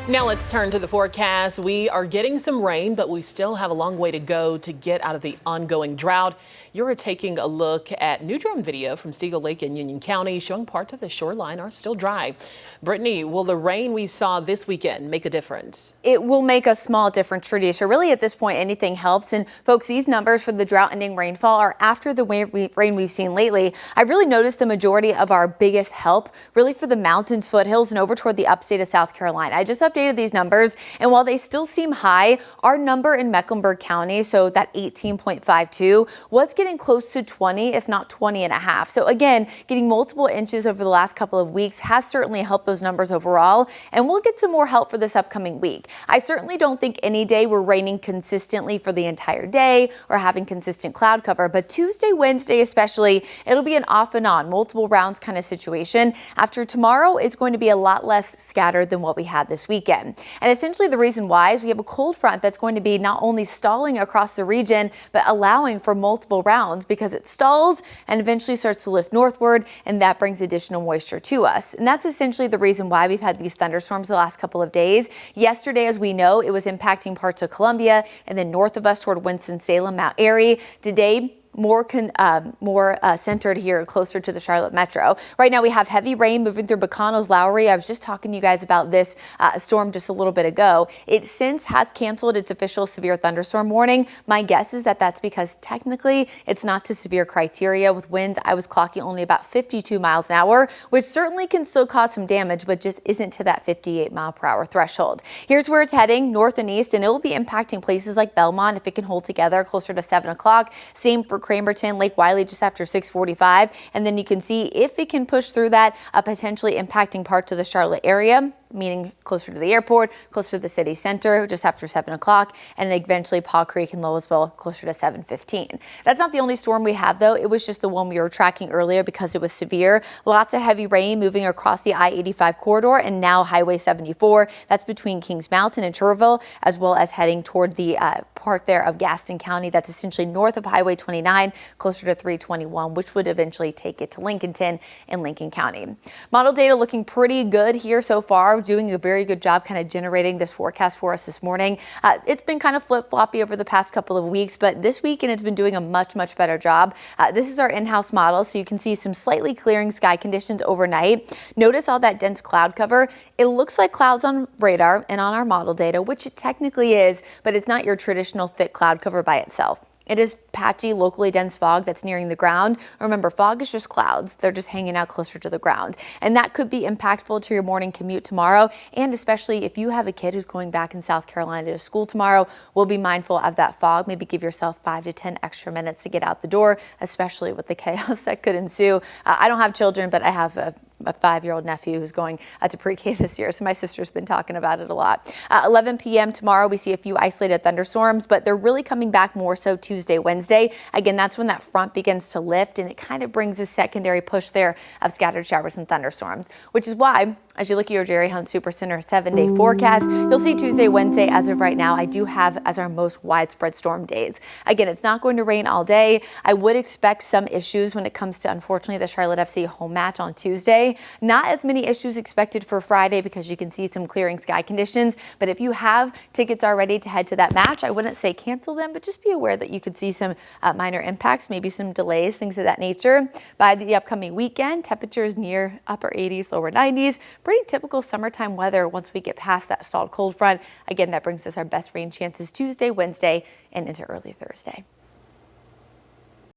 Now let's turn to the forecast. We are getting some rain, but we still have a long way to go to get out of the ongoing drought. You're taking a look at new drone video from Steele Lake in Union County showing parts of the shoreline are still dry. Brittany, will the rain we saw this weekend make a difference? It will make a small difference, Tradisha. Really, at this point, anything helps. And folks, these numbers for the drought-ending rainfall are after the rain we've seen lately. I've really noticed the majority of our biggest help really for the mountains, foothills, and over toward the upstate of South Carolina. I just updated these numbers, and while they still seem high, our number in Mecklenburg County, so that 18.52, was getting close to 20, if not 20 and a half. So again, getting multiple inches over the last couple of weeks has certainly helped those numbers overall, and we'll get some more help for this upcoming week. I certainly don't think any day we're raining consistently for the entire day or having consistent cloud cover, but Tuesday, Wednesday especially, it'll be an off and on, multiple rounds kind of situation. After tomorrow, it's going to be a lot less scattered than what we had this weekend. And essentially the reason why is we have a cold front that's going to be not only stalling across the region, but allowing for multiple rounds because it stalls and eventually starts to lift northward, and that brings additional moisture to us. And that's essentially the reason why we've had these thunderstorms the last couple of days. Yesterday, as we know, it was impacting parts of Columbia and then north of us toward Winston-Salem, Mount Airy. Today, more centered here closer to the Charlotte metro. Right now we have heavy rain moving through Bacanos, Lowry. I was just talking to you guys about this storm just a little bit ago. It since has canceled its official severe thunderstorm warning. My guess is that that's because technically it's not to severe criteria. With winds I was clocking only about 52 miles an hour, which certainly can still cause some damage, but just isn't to that 58 mile per hour threshold. Here's where it's heading, north and east, and it will be impacting places like Belmont if it can hold together closer to 7 o'clock. Same for Cramerton, Lake Wiley just after 6:45, and then you can see if it can push through that, potentially impacting parts of the Charlotte area, meaning closer to the airport, closer to the city center just after 7 o'clock, and eventually Paw Creek and Lowellsville closer to 7:15. That's not the only storm we have, though. It was just the one we were tracking earlier because it was severe. Lots of heavy rain moving across the I-85 corridor and now Highway 74. That's between Kings Mountain and Cherville, as well as heading toward the part there of Gaston County. That's essentially north of Highway 29, closer to 321, which would eventually take it to Lincolnton and Lincoln County. Model data looking pretty good here so far, doing a very good job kind of generating this forecast for us this morning. It's been kind of flip-floppy over the past couple of weeks, but this weekend it's been doing a much better job. This is our in-house model, so you can see some slightly clearing sky conditions overnight. Notice all that dense cloud cover. It looks like clouds on radar and on our model data, which it technically is, but it's not your traditional thick cloud cover by itself. It is patchy, locally dense fog that's nearing the ground. Remember, fog is just clouds. They're just hanging out closer to the ground. And that could be impactful to your morning commute tomorrow. And especially if you have a kid who's going back in South Carolina to school tomorrow, we'll be mindful of that fog. Maybe give yourself 5 to 10 extra minutes to get out the door, especially with the chaos that could ensue. I don't have children, but I have a 5-year-old nephew who's going to pre-K this year, so my sister's been talking about it a lot. 11 p.m. tomorrow, we see a few isolated thunderstorms, but they're really coming back more so Tuesday, Wednesday. Again, that's when that front begins to lift, and it kind of brings a secondary push there of scattered showers and thunderstorms, which is why, as you look at your Jerry Hunt Supercenter 7-day forecast, you'll see Tuesday, Wednesday, as of right now, I do have as our most widespread storm days. Again, it's not going to rain all day. I would expect some issues when it comes to, unfortunately, the Charlotte FC home match on Tuesday. Not as many issues expected for Friday because you can see some clearing sky conditions. But if you have tickets already to head to that match, I wouldn't say cancel them, but just be aware that you could see some minor impacts, maybe some delays, things of that nature. By the upcoming weekend, temperatures near upper 80s, lower 90s. Pretty typical summertime weather once we get past that stalled cold front. Again, that brings us our best rain chances Tuesday, Wednesday, and into early Thursday.